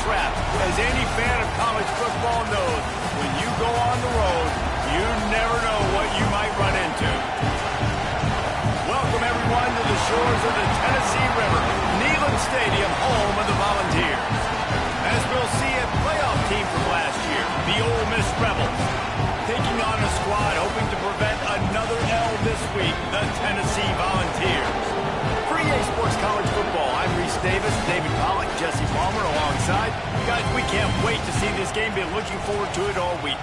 trap. As any fan of college football knows, when you go on the road, you never know what you might run into. Welcome, everyone, to the shores of the Tennessee River, Neyland Stadium, home of the Volunteers. As we'll see a playoff team from last year, the Ole Miss Rebels, taking on a squad hoping to prevent another L this week, the Tennessee Volunteers. For EA Sports College Football, I'm Reese Davis, David Pollack, Jesse Palmer alongside. Guys, we can't wait to see this game. Been looking forward to it all week.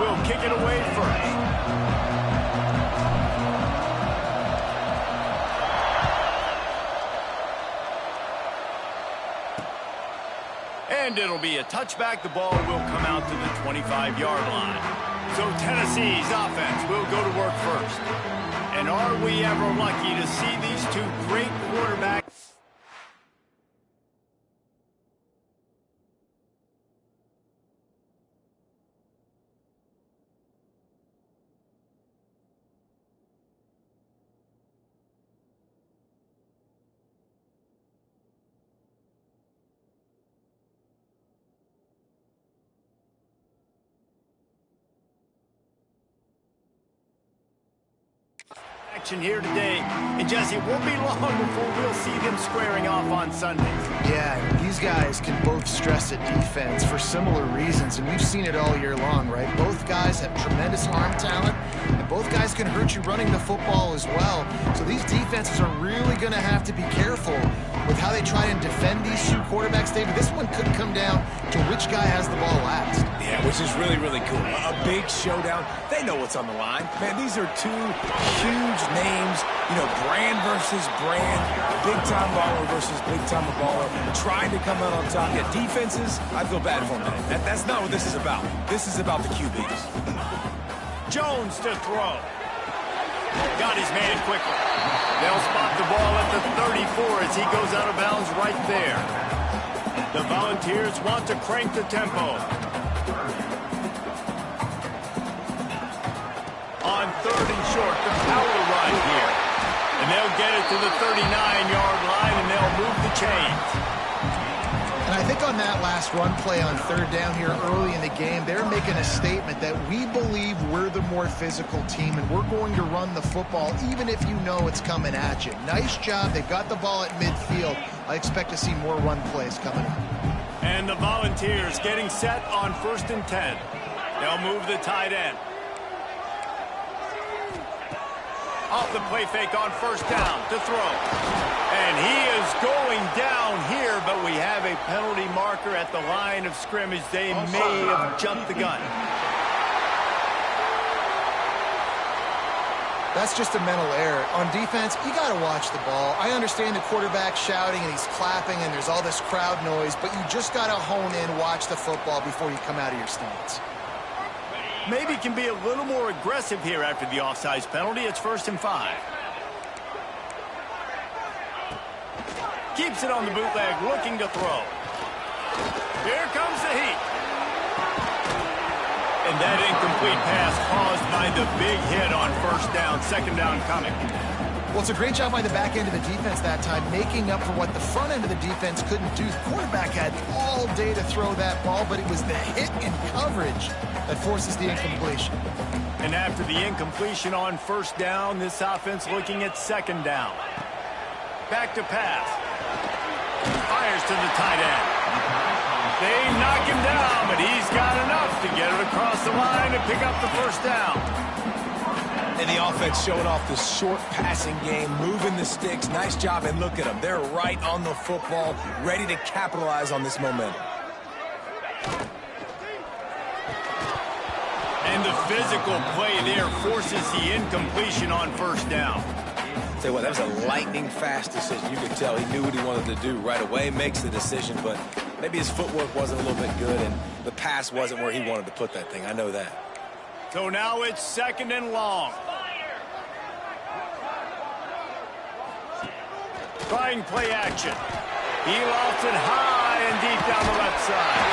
Will kick it away first. And it'll be a touchback. The ball will come out to the 25-yard line. So Tennessee's offense will go to work first. And are we ever lucky to see these two great quarterbacks? Action here today, and Jesse, it won't be long before we'll see them squaring off on Sunday. Yeah, these guys can both stress at defense for similar reasons, and we've seen it all year long, right? Both guys have tremendous arm talent, and both guys can hurt you running the football as well. So these defenses are really going to have to be careful with how they try and defend these two quarterbacks, David. This one could come down to which guy has the ball last. Yeah, which is really, really cool. A big showdown. They know what's on the line. Man, these are two huge names, you know, brand versus brand, big-time baller versus big-time baller, trying to come out on top. Yeah, defenses, I feel bad for them. That's not what this is about. This is about the QBs. Jones to throw. Got his man quickly. They'll spot the ball at the 34 as he goes out of bounds right there. The Volunteers want to crank the tempo. On 3rd and short, the power run here. And they'll get it to the 39-yard line, and they'll move the chains. And I think on that last run play on third down here early in the game, they're making a statement that we believe we're the more physical team and we're going to run the football even if you know it's coming at you. Nice job. They've got the ball at midfield. I expect to see more run plays coming up. And the Volunteers getting set on 1st and 10. They'll move the tight end. Off the play fake on 1st down to throw. And he is going down here, but we have a penalty marker at the line of scrimmage. They may have jumped the gun. That's just a mental error. On defense, you got to watch the ball. I understand the quarterback shouting and he's clapping and there's all this crowd noise, but you just got to hone in, watch the football before you come out of your stance. Maybe can be a little more aggressive here after the offsides penalty. It's 1st and 5. Keeps it on the bootleg, looking to throw. Here comes the heat. And that incomplete pass caused by the big hit on 1st down, 2nd down coming. Well, it's a great job by the back end of the defense that time, making up for what the front end of the defense couldn't do. The quarterback had all day to throw that ball, but it was the hit in coverage that forces the incompletion. And after the incompletion on 1st down, this offense looking at 2nd down. Back to pass. Fires to the tight end. They knock him down, but he's got enough to get it across the line and pick up the 1st down. And the offense showing off the short passing game, moving the sticks. Nice job, and look at them. They're right on the football, ready to capitalize on this momentum. And the physical play there forces the incompletion on 1st down. Tell you what, that was a lightning-fast decision. You could tell he knew what he wanted to do right away, makes the decision, but maybe his footwork wasn't a little bit good, and the pass wasn't where he wanted to put that thing. I know that. So now it's 2nd and long. Trying play action. He lofts it high and deep down the left side.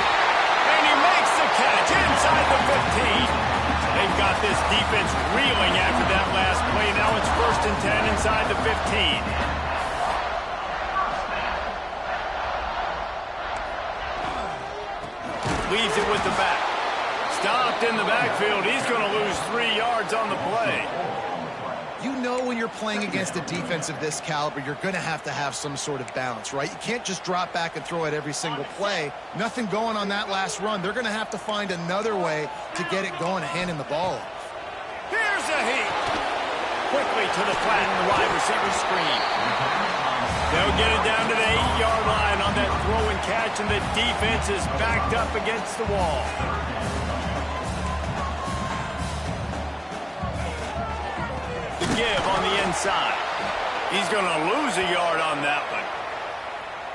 And he makes the catch inside the 15. They've got this defense reeling after that last play. Now it's 1st and 10 inside the 15. Leaves it with the back. Stopped in the backfield. He's going to lose 3 yards on the play. You know when you're playing against a defense of this caliber, you're going to have some sort of balance, right? You can't just drop back and throw it every single play. Nothing going on that last run. They're going to have to find another way to get it going and handing the ball off. Here's a heat. Quickly to the flat and the wide receiver screen. They'll get it down to the 8-yard line on that throw and catch, and the defense is backed up against the wall. The give on the inside. He's going to lose a yard on that one.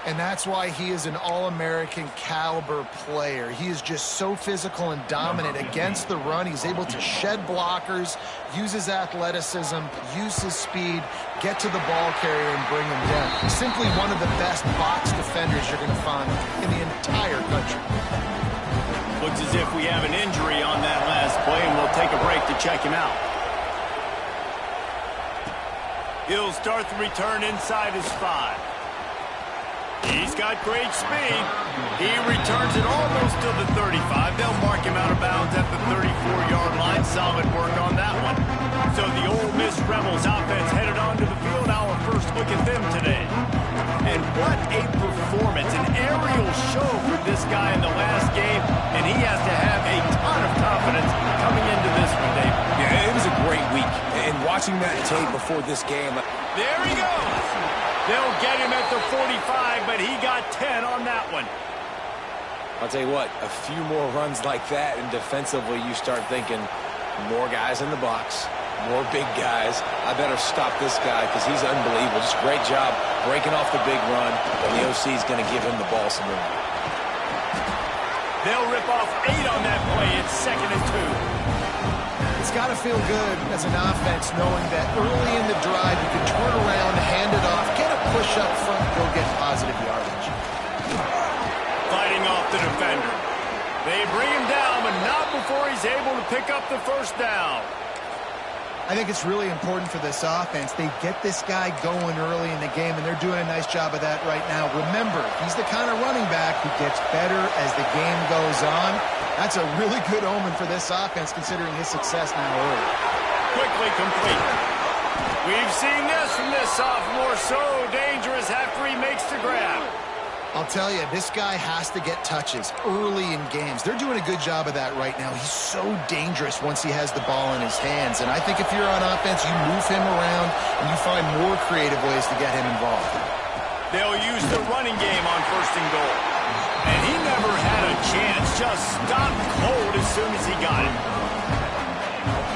And that's why he is an All-American caliber player. He is just so physical and dominant against the run. He's able to shed blockers, use his athleticism, use his speed, get to the ball carrier and bring him down. He's simply one of the best box defenders you're going to find in the entire country. Looks as if we have an injury on that last play, and we'll take a break to check him out. He'll start the return inside his 5. He's got great speed. He returns it almost to the 35. They'll mark him out of bounds at the 34-yard line. Solid work on that one. So the Ole Miss Rebels offense headed onto the field. Our first look at them today. And what a performance, an aerial show for this guy in the last game. And he has to have a ton of confidence coming into this one, Dave. Yeah, it was a great week. And watching that tape before this game. There he goes. They'll get him at the 45, but he got 10 on that one. I'll tell you what, a few more runs like that, and defensively you start thinking more guys in the box, more big guys. I better stop this guy because he's unbelievable. Just great job breaking off the big run, and the OC is going to give him the ball some more. They'll rip off 8 on that play. It's 2nd and 2. It's got to feel good as an offense knowing that early in the drive you can turn around, hand it off, get a push up front, go get positive yardage. Fighting off the defender. They bring him down, but not before he's able to pick up the 1st down. I I think it's really important for this offense. They get this guy going early in the game, and they're doing a nice job of that right now. Remember, he's the kind of running back who gets better as the game goes on. That's a really good omen for this offense, considering his success now early. Quickly complete. We've seen this from this sophomore, so dangerous after he makes the grab. I'll tell you, this guy has to get touches early in games. They're doing a good job of that right now. He's so dangerous once he has the ball in his hands. And I think if you're on offense, you move him around and you find more creative ways to get him involved. They'll use the running game on 1st and goal. And he never had a chance, just stopped cold as soon as he got it.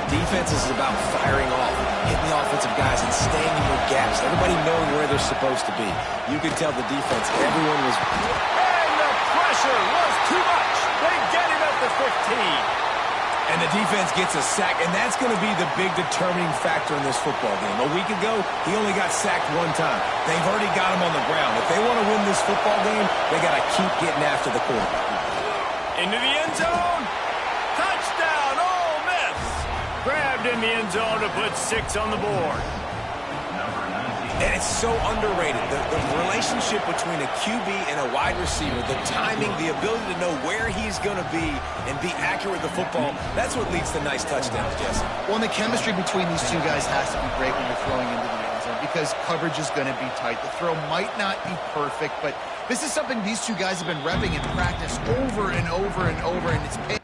Defense is about firing off, hitting the offensive guys, and staying in your gaps. Everybody knowing where they're supposed to be. You could tell the defense, everyone was... And the pressure was too much. They get him at the 15. And the defense gets a sack, and that's going to be the big determining factor in this football game. A week ago, he only got sacked 1 time. They've already got him on the ground. If they want to win this football game, they got to keep getting after the quarterback. Into the end zone. Touchdown, Ole Miss. Grabbed in the end zone to put 6 on the board. And it's so underrated. The relationship between a QB and a wide receiver, the timing, the ability to know where he's going to be and be accurate with the football, that's what leads to nice touchdowns, Jesse. Well, and the chemistry between these two guys has to be great when you're throwing into the end zone because coverage is going to be tight. The throw might not be perfect, but this is something these two guys have been repping in practice over and over and over, and it's paid.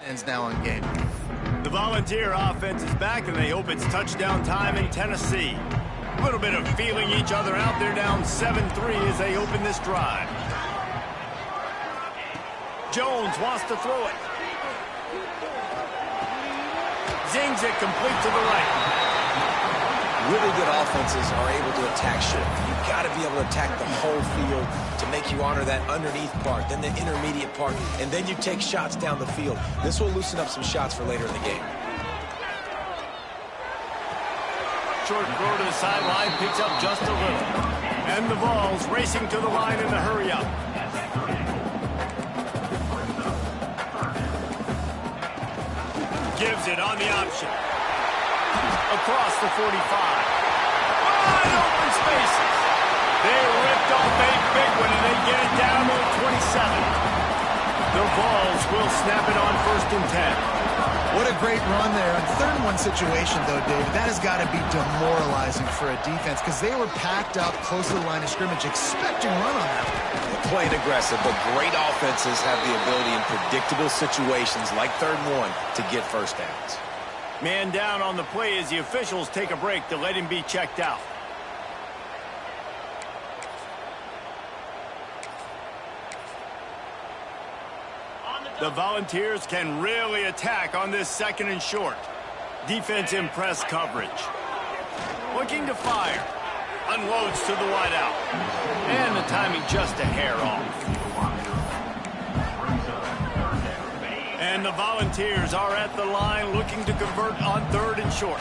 Ends now on game. The Volunteer offense is back, and they hope it's touchdown time in Tennessee. A little bit of feeling each other out. They're down 7-3 as they open this drive. Jones wants to throw it. Zings it complete to the right. Really good offenses are able to attack short. You've got to be able to attack the whole field to make you honor that underneath part, then the intermediate part, and then you take shots down the field. This will loosen up some shots for later in the game. Short throw to the sideline, picks up just a little. And the Vols racing to the line in the hurry-up. Gives it on the option. Across the 45. Wide open spaces. They ripped off a big one, and they get it down to the 27. The Vols will snap it on 1st and 10. What a great run there. On 3rd and 1 situation, though, David, that has got to be demoralizing for a defense because they were packed up close to the line of scrimmage, expecting a run on that. They're playing aggressive, but great offenses have the ability in predictable situations like 3rd and 1 to get first downs. Man down on the play as the officials take a break to let him be checked out. The Volunteers can really attack on this 2nd and short. Defense in press coverage. Looking to fire. Unloads to the wideout. And the timing just a hair off. And the Volunteers are at the line looking to convert on 3rd and short.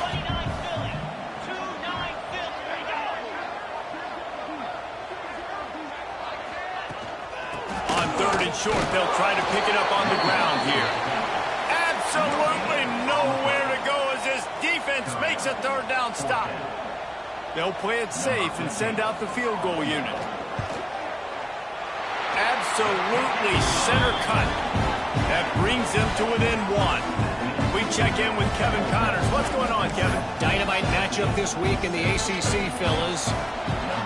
On 3rd and short, they'll try to pick it up on the ground here. Absolutely nowhere to go as this defense makes a third down stop. They'll play it safe and send out the field goal unit. Absolutely center cut. That brings them to within 1. We check in with Kevin Connors. What's going on, Kevin? Dynamite matchup this week in the ACC, fellas.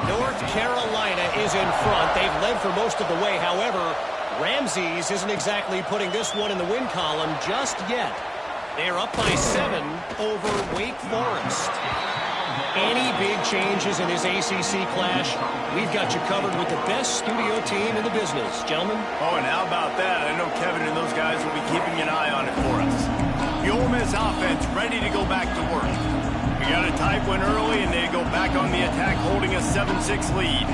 North Carolina is in front. They've led for most of the way. However, Ramses isn't exactly putting this one in the win column just yet. They're up by 7 over Wake Forest. Any big changes in this ACC clash, we've got you covered with the best studio team in the business. Gentlemen? Oh, and how about that? I know Kevin and those guys will be keeping an eye on it for us. The Ole Miss offense ready to go back to work. We got a tight one early, and they go back on the attack, holding a 7-6 lead.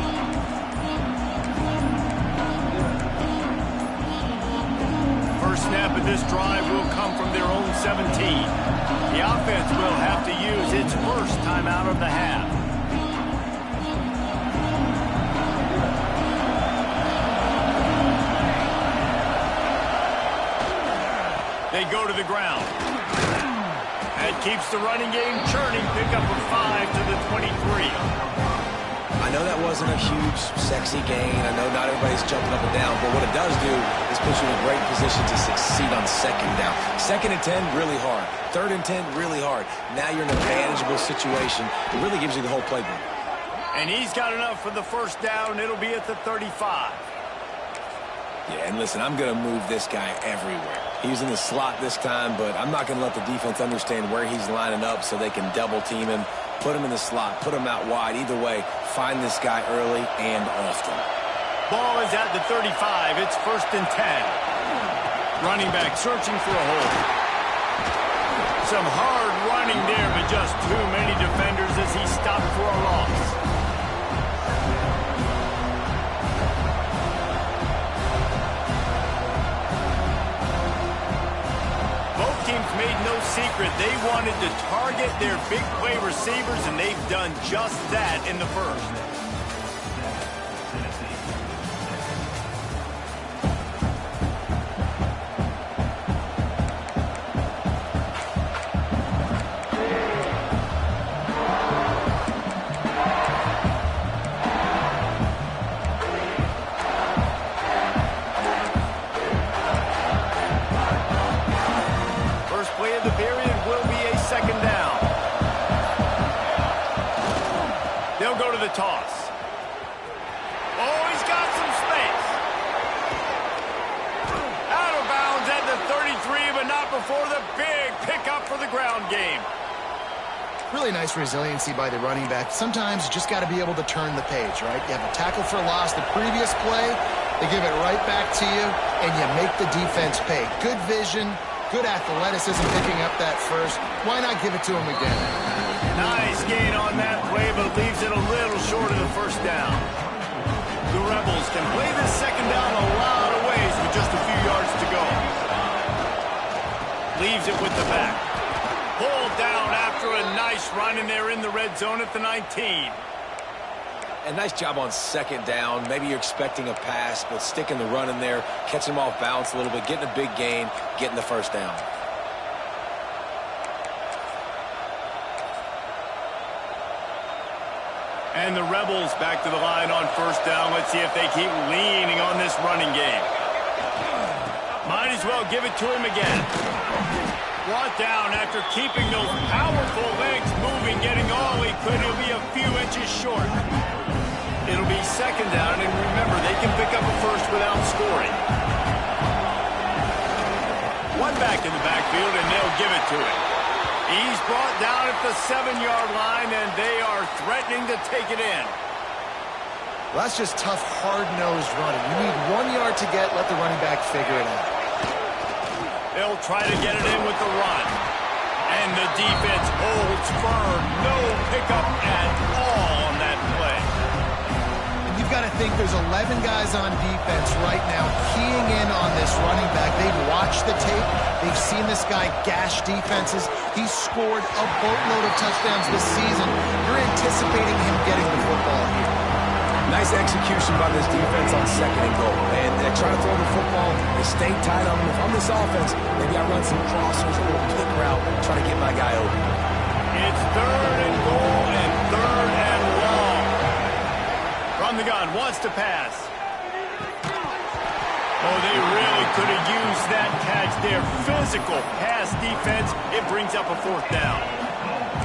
First snap of this drive will come from their own 17. The offense will have to use its first timeout of the half. They go to the ground. That keeps the running game churning. Pick up a 5 to the 23. I know that wasn't a huge, sexy gain. I know not everybody's jumping up and down, but what it does do is put you in a great position to succeed on second down. 2nd and 10, really hard. 3rd and 10, really hard. Now you're in a manageable situation. It really gives you the whole playbook. And he's got enough for the first down. It'll be at the 35. Yeah, and listen, I'm going to move this guy everywhere. He's in the slot this time, but I'm not going to let the defense understand where he's lining up so they can double team him, put him in the slot, put him out wide. Either way, find this guy early and often. Ball is at the 35. It's 1st and 10. Running back searching for a hole. Some hard running there, but just too many defenders as he stopped for a loss. Teams made no secret they wanted to target their big play receivers, and they've done just that in the first. Toss. Oh, he's got some space. Out of bounds at the 33, but not before the big pickup for the ground game. Really nice resiliency by the running back. Sometimes you just got to be able to turn the page, right? You have a tackle for loss the previous play, they give it right back to you, and you make the defense pay. Good vision, good athleticism picking up that first. Why not give it to him again? Nice gain on that play, but leaves it a little short of the first down. The Rebels can play this second down a lot of ways with just a few yards to go. Leaves it with the back. Pulled down after a nice run, and they're in the red zone at the 19. And nice job on second down. Maybe you're expecting a pass, but sticking the run in there, catching them off balance a little bit, getting a big gain, getting the first down. And the Rebels back to the line on first down. Let's see if they keep leaning on this running game. Might as well give it to him again. Brought down after keeping those powerful legs moving, getting all he could. He'll be a few inches short. It'll be second down, and remember, they can pick up a first without scoring. One back in the backfield, and they'll give it to him. He's brought down at the 7-yard line, and they are threatening to take it in. Well, that's just tough, hard-nosed running. You need 1 yard to get, let the running back figure it out. They'll try to get it in with the run. And the defense holds firm. No pickup at all on that play. You've got to think there's 11 guys on defense right now keying in on this running back. They've watched the tape. They've seen this guy gash defenses. He's scored a boatload of touchdowns this season. You're anticipating him getting the football here. Nice execution by this defense on second and goal. And they try to throw the football. They stay tight on him. If I'm this offense, maybe I run some crossers, a little pick route, try to get my guy open. It's 3rd and goal and 3rd and long. From the gun, wants to pass. Oh, they really could have used that catch there. Physical pass defense. It brings up a 4th down.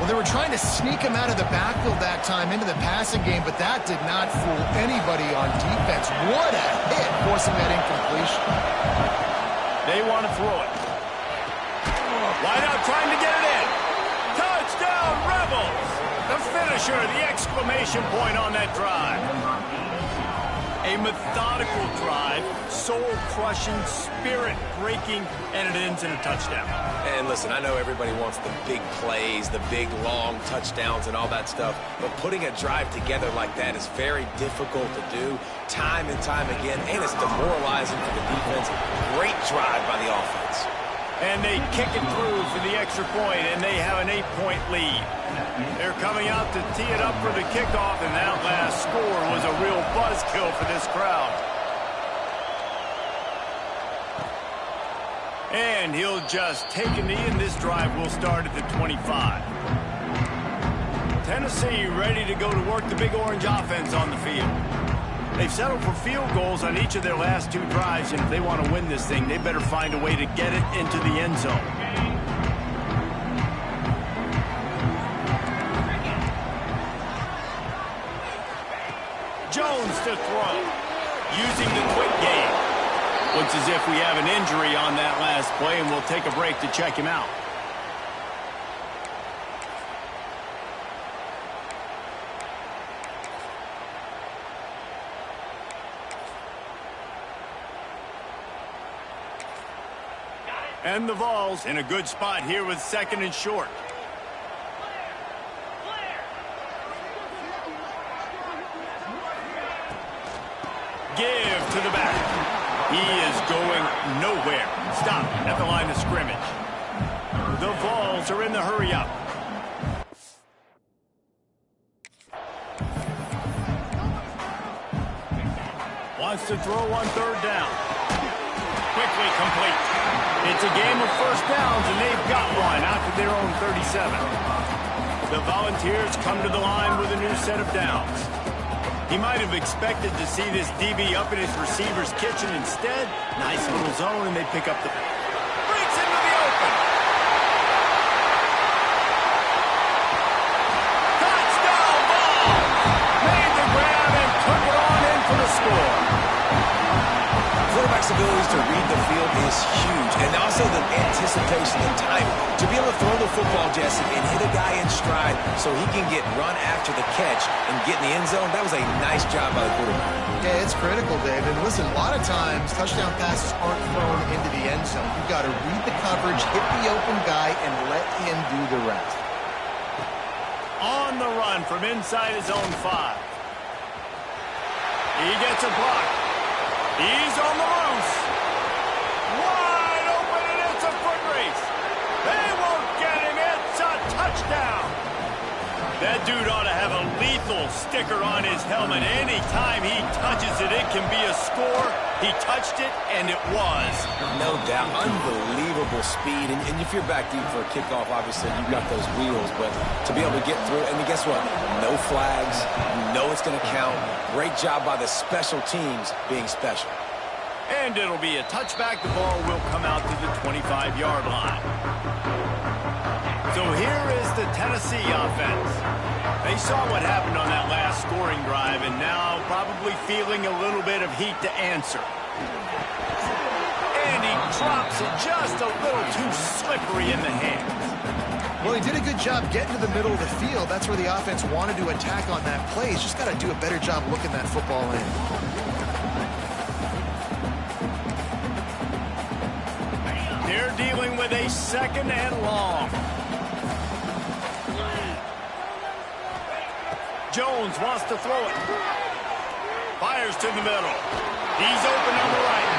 Well, they were trying to sneak him out of the backfield that time into the passing game, but that did not fool anybody on defense. What a hit, forcing that incompletion. They want to throw it. Wide out, trying to get it in. Touchdown, Rebels! The finisher, the exclamation point on that drive. A methodical drive, soul-crushing, spirit-breaking, and it ends in a touchdown. And listen, I know everybody wants the big plays, the big, long touchdowns and all that stuff, but putting a drive together like that is very difficult to do time and time again, and it's demoralizing for the defense. Great drive by the offense. And they kick it through for the extra point, and they have an 8-point lead. They're coming out to tee it up for the kickoff, and that last score was a real buzzkill for this crowd. And he'll just take a knee, and this drive will start at the 25. Tennessee ready to go to work the Big Orange offense on the field. They've settled for field goals on each of their last 2 drives, and if they want to win this thing, they better find a way to get it into the end zone. Jones to throw, using the quick game. Looks as if we have an injury on that last play, and we'll take a break to check him out. And the Vols in a good spot here with 2nd and short. Give to the back. He is going nowhere. Stop at the line of scrimmage. The Vols are in the hurry up. Wants to throw on 3rd down. Quickly complete. It's a game of 1st downs, and they've got one out to their own 37. The Volunteers come to the line with a new set of downs. He might have expected to see this DB up in his receiver's kitchen. Instead, nice little zone, and they pick up the... Breaks into the open. Touchdown ball! Made the grab and took it on in for the score. Quarterback's abilities to read the field is huge, and also the anticipation and timing. To be able to throw the football, Jesse, and hit a guy in stride so he can get run after the catch and get in the end zone, that was a nice job by the quarterback. Yeah, it's critical, David. Listen, a lot of times touchdown passes aren't thrown into the end zone. You've got to read the coverage, hit the open guy, and let him do the rest. On the run from inside his own 5. He gets a block. He's on the loose. Wide open, and it's a foot race. They won't get him. It's a touchdown. That dude ought to have a lethal sticker on his helmet. Anytime he touches it, it can be a score. He touched it, and it was. No doubt. Unbelievable speed. And if you're back deep for a kickoff, obviously you've got those wheels. But to be able to get through, and guess what? No flags. You know it's going to count. Great job by the special teams being special. And it'll be a touchback. The ball will come out to the 25-yard line. So here is the Tennessee offense. They saw what happened on that last scoring drive, and now probably feeling a little bit of heat to answer. And he drops it just a little too slippery in the hands. Well, he did a good job getting to the middle of the field. That's where the offense wanted to attack on that play. He's just got to do a better job looking that football in. They're dealing with a 2nd and long. Jones wants to throw it. Fires to the middle. He's open on the right.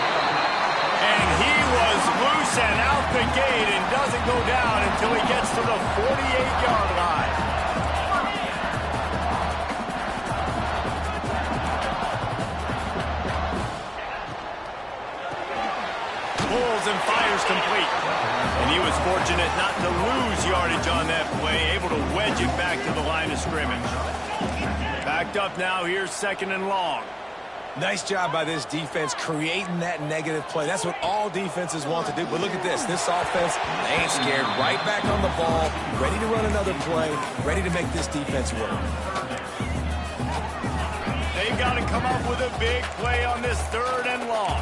And he was loose and out the gate and doesn't go down until he gets to the 48-yard line. Pulls and fires was complete. And he was fortunate not to lose yardage on that play, able to wedge it back to the line of scrimmage. Backed up now, here's 2nd and long. Nice job by this defense creating that negative play. That's what all defenses want to do. But look at this. This offense, they ain't scared. Right back on the ball, ready to run another play, ready to make this defense work. They've got to come up with a big play on this 3rd and long.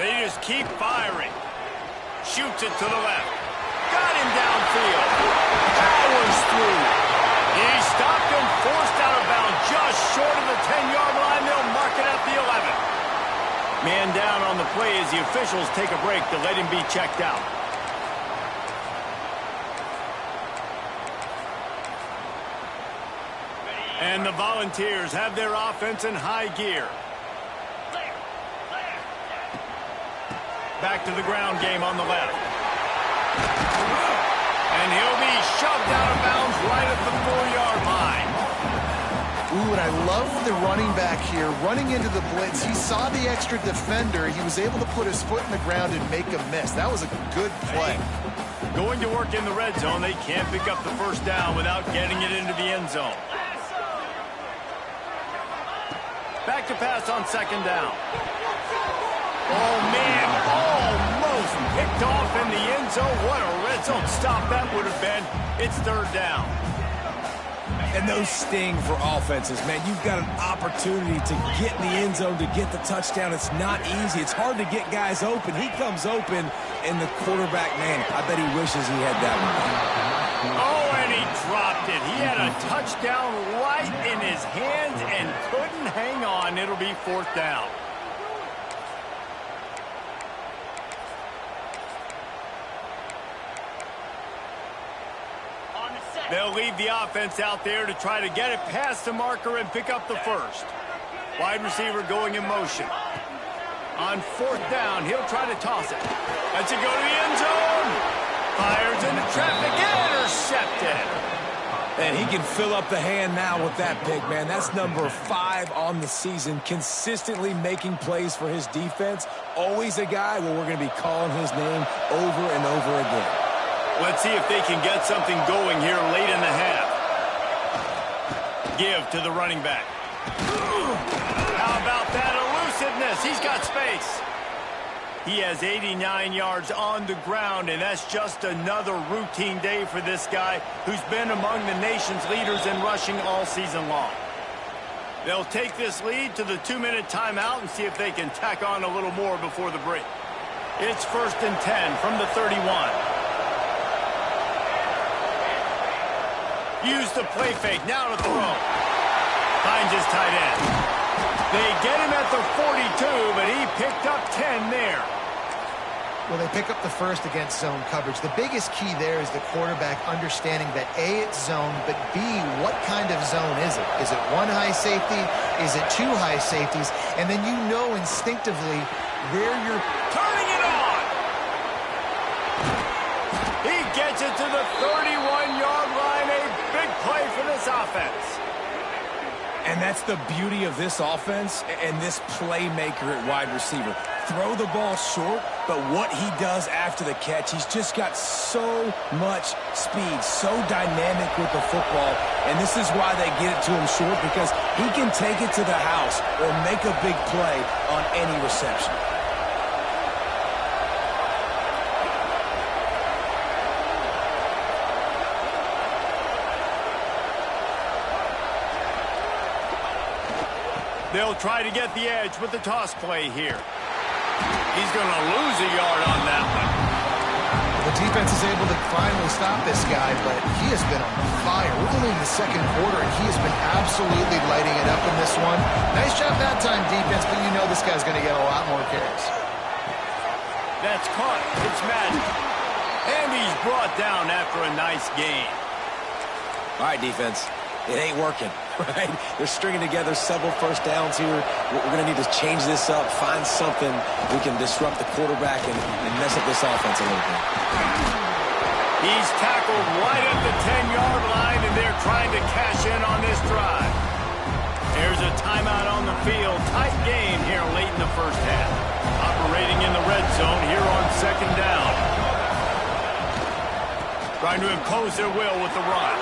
They just keep firing. Shoots it to the left. Got him downfield. Powers through. He stopped and forced out of bounds just short of the 10-yard line. They'll mark it at the 11. Man down on the play as the officials take a break to let him be checked out. And the Volunteers have their offense in high gear. Back to the ground game on the left. And he'll be shoved out of bounds right at the 4-yard line. Ooh, and I love the running back here. Running into the blitz, he saw the extra defender. He was able to put his foot in the ground and make a miss. That was a good play. Going to work in the red zone, they can't pick up the 1st down without getting it into the end zone. Back to pass on 2nd down. Oh, man, almost picked off in the end zone. What a red zone stop that would have been. It's 3rd down. And those sting for offenses, man. You've got an opportunity to get in the end zone, to get the touchdown. It's not easy. It's hard to get guys open. He comes open, and the quarterback, man, I bet he wishes he had that one. Oh, and he dropped it. He had a touchdown right in his hands and couldn't hang on. It'll be 4th down. They'll leave the offense out there to try to get it past the marker and pick up the 1st. Wide receiver going in motion. On 4th down, he'll try to toss it. Lets it go to the end zone. Fires into traffic. Intercepted. And he can fill up the hand now with that pick, man. That's number 5 on the season, consistently making plays for his defense. Always a guy where we're going to be calling his name over and over again. Let's see if they can get something going here late in the half. Give to the running back. How about that elusiveness? He's got space. He has 89 yards on the ground, and that's just another routine day for this guy who's been among the nation's leaders in rushing all season long. They'll take this lead to the 2-minute timeout and see if they can tack on a little more before the break. It's 1st and 10 from the 31. Use the play fake, now to throw. Finds his tight end. They get him at the 42, but he picked up 10 there. Well, they pick up the 1st against zone coverage. The biggest key there is the quarterback understanding that A, it's zone, but B, what kind of zone is it? Is it 1 high safety? Is it 2 high safeties? And then you know instinctively where you're turning it on. He gets it to the 31-yard line. A big play for this offense. And that's the beauty of this offense and this playmaker at wide receiver. Throw the ball short, but what he does after the catch, he's just got so much speed, so dynamic with the football. And this is why they get it to him short, because he can take it to the house or make a big play on any reception. They'll try to get the edge with the toss play here. He's going to lose a yard on that one. The defense is able to finally stop this guy, but he has been on fire. We're only in the 2nd quarter, and he has been absolutely lighting it up in this one. Nice job that time, defense, but you know this guy's going to get a lot more carries. That's caught. It's Madden. And he's brought down after a nice game. All right, defense. It ain't working, right? They're stringing together several 1st downs here. We're going to need to change this up, find something we can disrupt the quarterback and mess up this offense a little bit. He's tackled right at the 10-yard line, and they're trying to cash in on this drive. There's a timeout on the field. Tight game here late in the 1st half. Trying to impose their will with the run.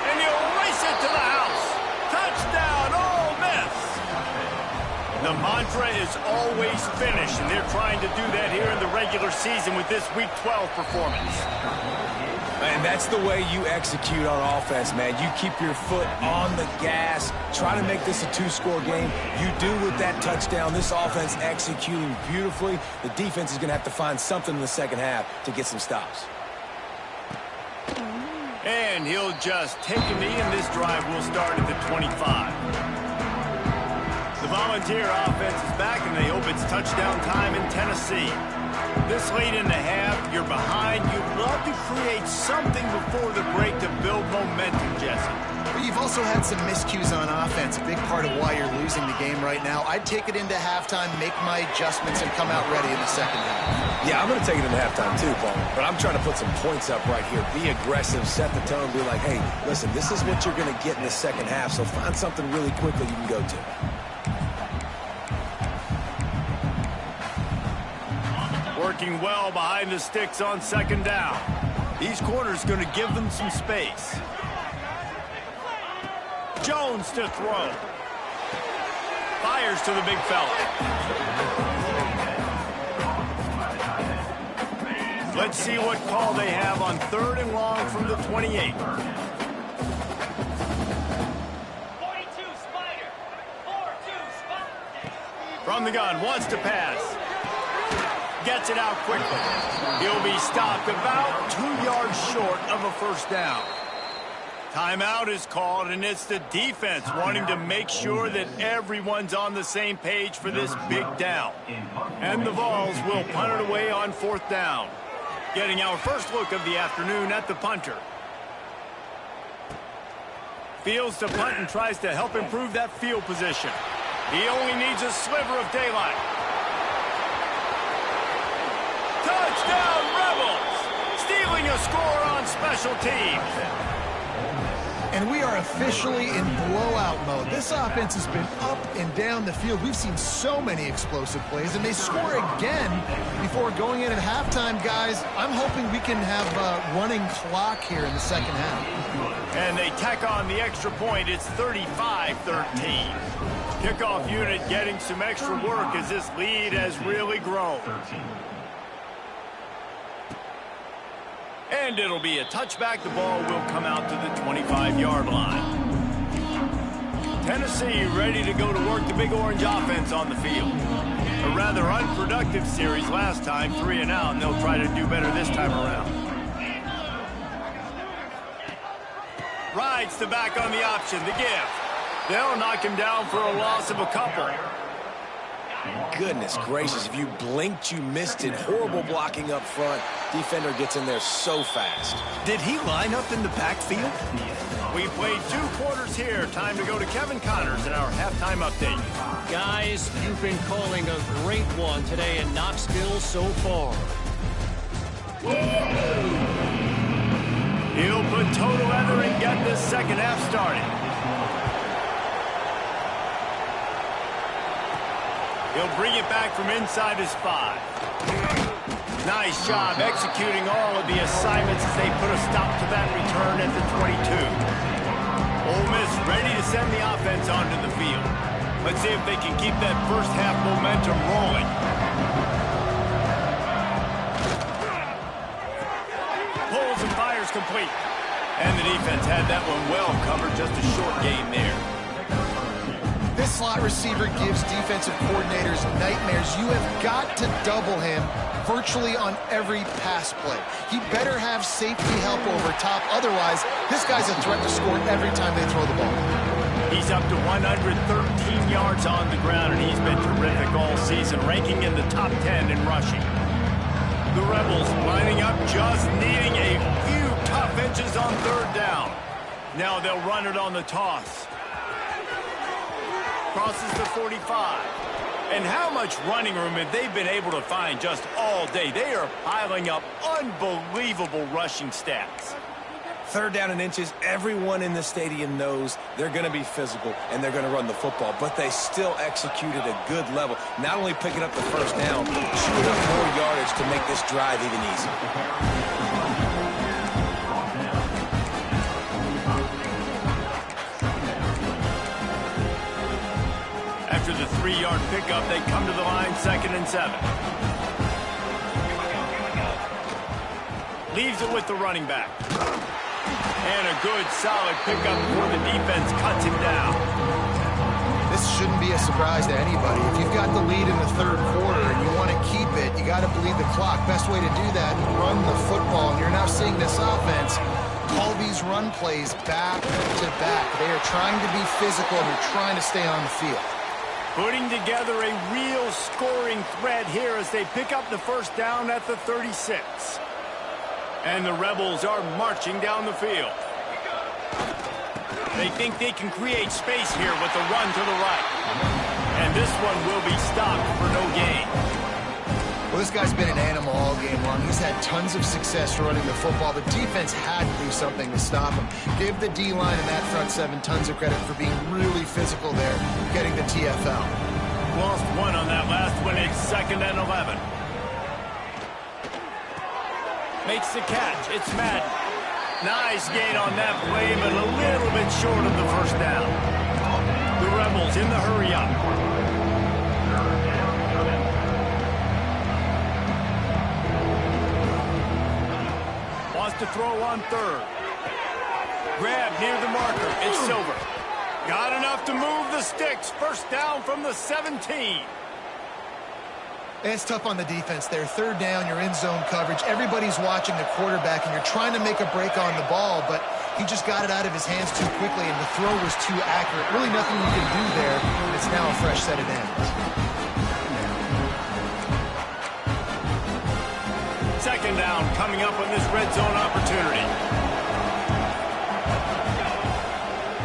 And he'll race it to the house. Touchdown, Ole Miss. The mantra is always finish, and they're trying to do that here in the regular season with this Week 12 performance. And that's the way you execute on offense, man. You keep your foot on the gas. Try to make this a two-score game. You do with that touchdown. This offense executing beautifully. The defense is going to have to find something in the second half to get some stops. And he'll just take a knee, and this drive will start at the 25. The Volunteer offense is back, and they hope it's touchdown time in Tennessee. This late in the half, you're behind. You'd love to create something before the break to build momentum, Jesse. But you've also had some miscues on offense, a big part of why you're losing the game right now. I'd take it into halftime, make my adjustments, and come out ready in the second half. Yeah, I'm going to take it into halftime too, Paul. But I'm trying to put some points up right here. Be aggressive, set the tone, be like, hey, listen, this is what you're going to get in the second half, so find something really quickly you can go to. Working well behind the sticks on second down. These corners going to give them some space. Jones to throw. Fires to the big fella. Let's see what call they have on 3rd and long from the 28. 42 Spider. 4-2 Spider. From the gun, wants to pass. Gets it out quickly. He'll be stopped about 2 yards short of a first down. Timeout is called, and it's the defense wanting to make sure that everyone's on the same page for this big down. And the Vols will punt it away on 4th down. Getting our first look of the afternoon at the punter. Fields to punt and tries to help improve that field position. He only needs a sliver of daylight. Touchdown, Rebels! Stealing a score on special teams. And we are officially in blowout mode. This offense has been up and down the field. We've seen so many explosive plays, and they score again before going in at halftime, guys. I'm hoping we can have a running clock here in the second half. And they tack on the extra point. It's 35-13. Kickoff unit getting some extra work as this lead has really grown. And it'll be a touchback. The ball will come out to the 25-yard line. Tennessee ready to go to work the Big Orange offense on the field. A rather unproductive series last time, 3 and out, and they'll try to do better this time around. Rides the back on the option, the give. They'll knock him down for a loss of a couple. Goodness gracious, if you blinked, you missed it. Horrible blocking up front. Defender gets in there so fast. Did he line up in the backfield? We played 2 quarters here. Time to go to Kevin Connors in our halftime update. Guys, you've been calling a great one today in Knoxville so far. He'll put total leather and get this second half started. He'll bring it back from inside his 5. Nice job executing all of the assignments as they put a stop to that return at the 22. Ole Miss ready to send the offense onto the field. Let's see if they can keep that first half momentum rolling. Pulls and fires complete. And the defense had that one well covered, just a short gain there. This slot receiver gives defensive coordinators nightmares. You have got to double him virtually on every pass play. He better have safety help over top. Otherwise, this guy's a threat to score every time they throw the ball. He's up to 113 yards on the ground, and he's been terrific all season, ranking in the top 10 in rushing. The Rebels lining up, just needing a few tough inches on 3rd down. Now they'll run it on the toss. Crosses the 45. And how much running room have they been able to find just all day? They are piling up unbelievable rushing stats. 3rd down and inches, everyone in the stadium knows they're going to be physical and they're going to run the football, but they still executed a good level. Not only picking up the first down, shooting up more yardage to make this drive even easier. 3-yard pickup. They come to the line, 2nd and 7. Leaves it with the running back. And a good, solid pickup before the defense cuts him down. This shouldn't be a surprise to anybody. If you've got the lead in the 3rd quarter and you want to keep it, you got to bleed the clock. Best way to do that, run the football. And you're now seeing this offense call these run plays back to back. They are trying to be physical and they're trying to stay on the field. Putting together a real scoring threat here as they pick up the 1st down at the 36. And the Rebels are marching down the field. They think they can create space here with the run to the right. And this one will be stopped for no gain. Well, this guy's been an animal all game long. He's had tons of success running the football. The defense had to do something to stop him. Give the D-line and that front 7 tons of credit for being really physical there, getting the TFL. Lost 1 on that last one. It's 2nd and 11. Makes the catch. It's Madden. Nice gain on that play, but a little bit short of the 1st down. The Rebels in the hurry-up. Wants to throw on 3rd. Grab near the marker. It's Silver. Got enough to move the sticks. 1st down from the 17. It's tough on the defense there. 3rd down, you're in zone coverage. Everybody's watching the quarterback, and you're trying to make a break on the ball, but he just got it out of his hands too quickly, and the throw was too accurate. Really nothing you can do there. It's now a fresh set of downs. 2nd down coming up on this red zone opportunity.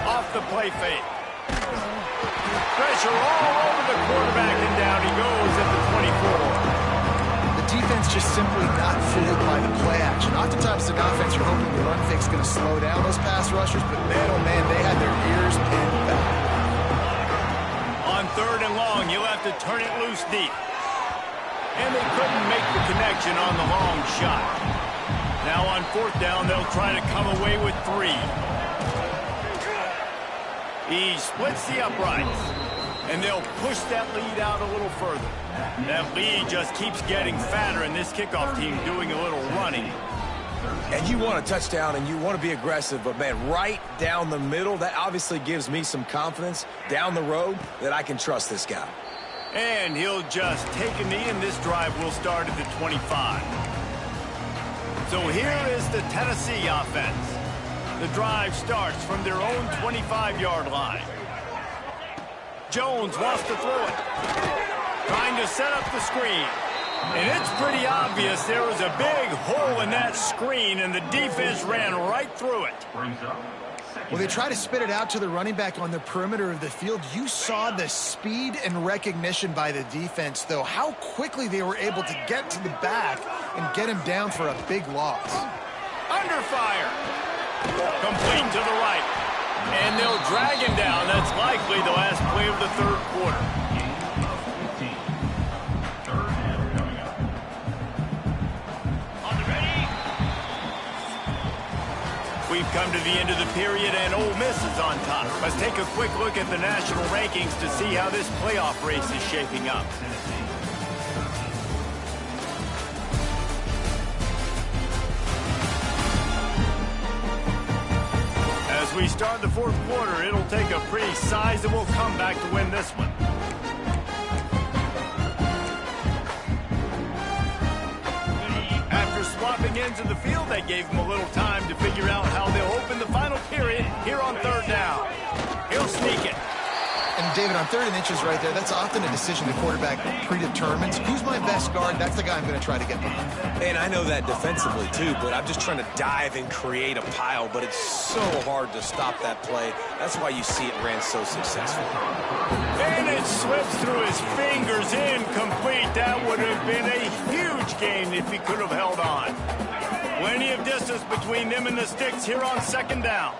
Off the play fake. Pressure all over the quarterback, and down he goes at the 24. The defense just simply not fooled by the play action. Oftentimes, as an offense, you're hoping the run fake's going to slow down those pass rushers, but man, oh man, they had their ears pinned back. On 3rd and long, you'll have to turn it loose deep. And they couldn't make the connection on the long shot. Now on 4th down, they'll try to come away with 3. He splits the uprights, and they'll push that lead out a little further. That lead just keeps getting fatter, and this kickoff team doing a little running. And you want a touchdown, and you want to be aggressive, but, man, right down the middle, that obviously gives me some confidence down the road that I can trust this guy. And he'll just take a knee, and this drive will start at the 25. So here is the Tennessee offense. The drive starts from their own 25-yard line. Jones wants to throw it. Trying to set up the screen. And it's pretty obvious there was a big hole in that screen, and the defense ran right through it. Well, they try to spit it out to the running back on the perimeter of the field. You saw the speed and recognition by the defense, though, how quickly they were able to get to the back and get him down for a big loss. Under fire. Complete to the right. And they'll drag him down. That's likely the last play of the 3rd quarter. We've come to the end of the period, and Ole Miss is on top. Let's take a quick look at the national rankings to see how this playoff race is shaping up. As we start the 4th quarter, it'll take a pretty sizable comeback to win this one. After swapping ends of the field, that gave him a little time to figure out how they'll open the final period here on 3rd down. He'll sneak it. And, David, on 3rd and inches right there, that's often a decision the quarterback predetermines. Who's my best guard? That's the guy I'm going to try to get behind. And I know that defensively, too, but I'm just trying to dive and create a pile, but it's so hard to stop that play. That's why you see it ran so successful. And it slips through his fingers, incomplete. That would have been a huge gain if he could have held on. Plenty of distance between them and the sticks here on 2nd down.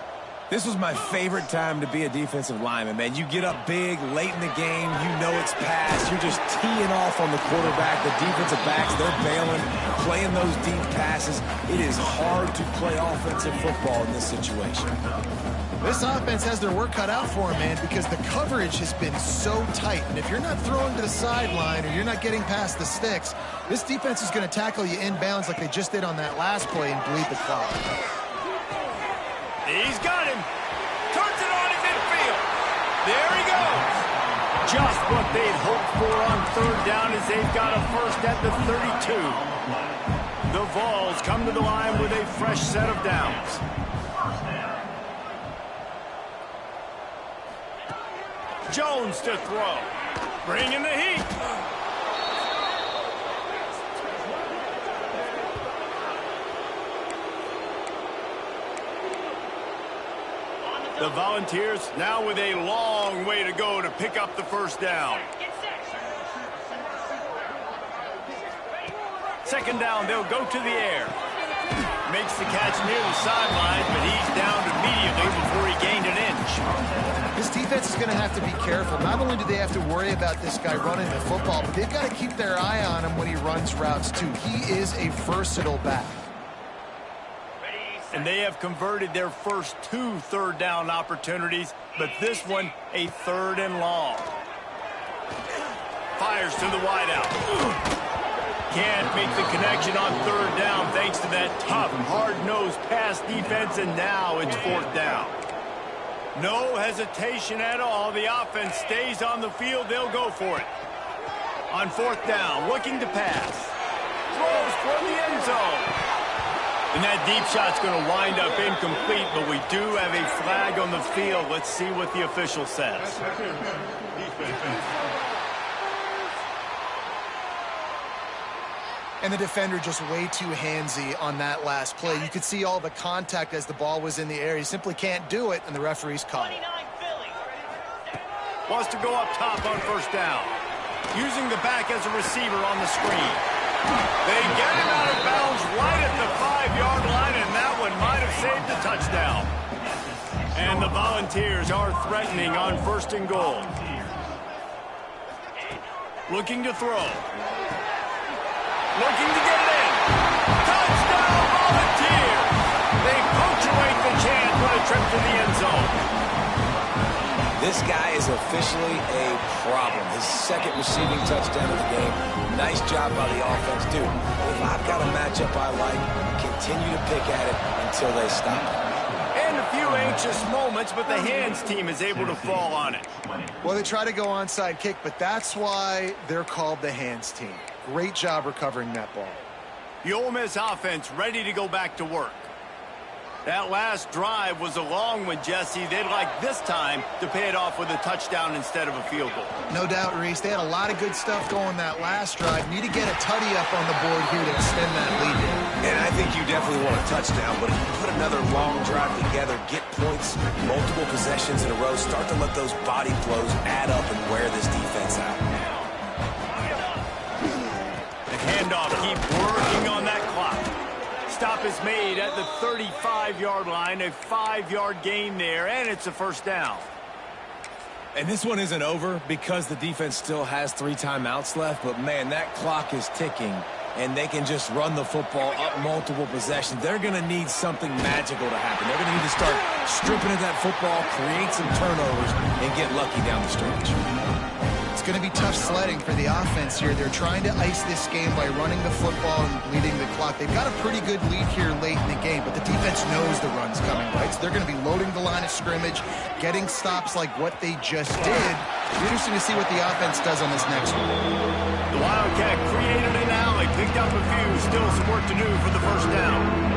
This was my favorite time to be a defensive lineman, man. You get up big, late in the game, you know it's pass. You're just teeing off on the quarterback. The defensive backs, they're bailing, playing those deep passes. It is hard to play offensive football in this situation. This offense has their work cut out for them, man, because the coverage has been so tight. And if you're not throwing to the sideline or you're not getting past the sticks, this defense is going to tackle you inbounds like they just did on that last play and bleed the clock. He's got him. Turns it on in midfield. There he goes. Just what they'd hoped for on third down as they've got a first at the 32. The Vols come to the line with a fresh set of downs. Jones to throw. Bringing the heat. The Volunteers now with a long way to go to pick up the first down. Second down, they'll go to the air. Makes the catch near the sideline, but he's down immediately before he gained an inch. This defense is going to have to be careful. Not only do they have to worry about this guy running the football, but they've got to keep their eye on him when he runs routes too. He is a versatile back. And they have converted their first 2 third down opportunities, but this one a third and long. Fires to the wideout. Can't make the connection on third down thanks to that tough, hard-nosed pass defense, and now it's fourth down. No hesitation at all. The offense stays on the field. They'll go for it. On fourth down, looking to pass. Throws for the end zone. And that deep shot's going to wind up incomplete, but we do have a flag on the field. Let's see what the official says. And the defender just way too handsy on that last play. You could see all the contact as the ball was in the air. He simply can't do it, and the referee's called it. Wants to go up top on first down. Using the back as a receiver on the screen. They get him out of bounds right at the 5-yard line, and that one might have saved the touchdown. And the Volunteers are threatening on first and goal. Looking to throw. Looking to get it in. Touchdown, Volunteers! They punctuate the chance with a trip to the end zone. This guy is officially a problem. His second receiving touchdown of the game. Nice job by the offense, dude. If I've got a matchup I like, continue to pick at it until they stop. And a few anxious moments, but the hands team is able to fall on it. Well, they try to go onside kick, but that's why they're called the hands team. Great job recovering that ball. The Ole Miss offense ready to go back to work. That last drive was a long one, Jesse. They'd like this time to pay it off with a touchdown instead of a field goal. No doubt, Reese. They had a lot of good stuff going that last drive. Need to get a tutty up on the board here to extend that lead. And I think you definitely want a touchdown, but if you put another long drive together, get points, multiple possessions in a row, start to let those body flows add up and wear this defense out. The handoff, keep working on that clock. Stop is made at the 35-yard line, a 5-yard gain there, and it's a first down. And this one isn't over because the defense still has 3 timeouts left, but man, that clock is ticking, and they can just run the football up multiple possessions. They're going to need something magical to happen. They're going to need to start stripping at that football, create some turnovers, and get lucky down the stretch. It's going to be tough sledding for the offense here. They're trying to ice this game by running the football and bleeding the clock. They've got a pretty good lead here late in the game, but the defense knows the run's coming, right? So they're going to be loading the line of scrimmage, getting stops like what they just did. It'll be interesting to see what the offense does on this next one. The Wildcat created an alley, picked up a few, still some work to do for the first down.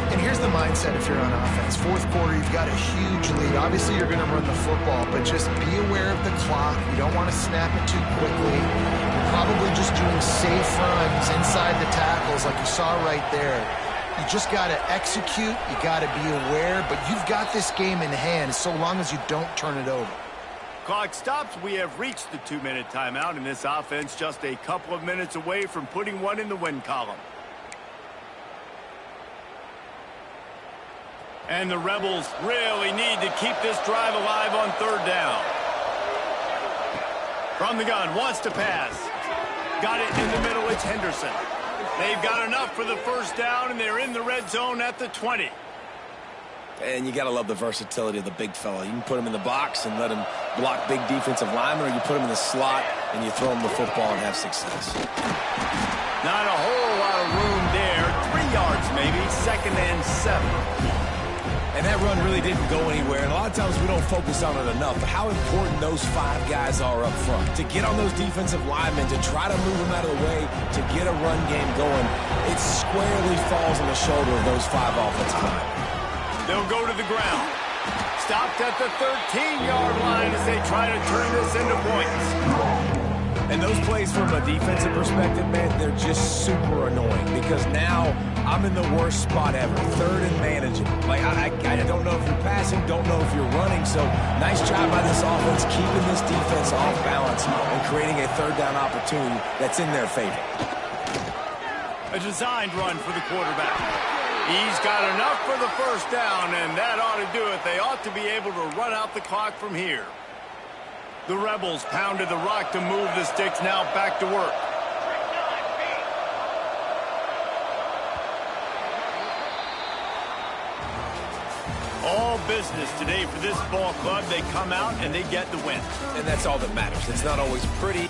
And here's the mindset if you're on offense. Fourth quarter, you've got a huge lead. Obviously, you're going to run the football, but just be aware of the clock. You don't want to snap it too quickly. You're probably just doing safe runs inside the tackles like you saw right there. You just got to execute. You got to be aware, but you've got this game in hand so long as you don't turn it over. Clock stops. We have reached the 2-minute timeout, and this offense just a couple of minutes away from putting one in the win column. And the Rebels really need to keep this drive alive on third down. From the gun, wants to pass. Got it in the middle, it's Henderson. They've got enough for the first down, and they're in the red zone at the 20. And you got to love the versatility of the big fella. You can put him in the box and let him block big defensive linemen, or you put him in the slot and you throw him the football and have success. Not a whole lot of room there. 3 yards maybe, 2nd and 7. And that run really didn't go anywhere. And a lot of times we don't focus on it enough. But how important those 5 guys are up front. To get on those defensive linemen, to try to move them out of the way, to get a run game going, it squarely falls on the shoulder of those 5 offensive linemen. They'll go to the ground. Stopped at the 13-yard line as they try to turn this into points. And those plays from a defensive perspective, man, they're just super annoying because now I'm in the worst spot ever, 3rd and manageable. Like, I don't know if you're passing, don't know if you're running, so nice job by this offense keeping this defense off balance and creating a 3rd down opportunity that's in their favor. A designed run for the quarterback. He's got enough for the 1st down, and that ought to do it. They ought to be able to run out the clock from here. The Rebels pounded the rock to move the sticks, now back to work. All business today for this ball club. They come out and they get the win. And that's all that matters. It's not always pretty.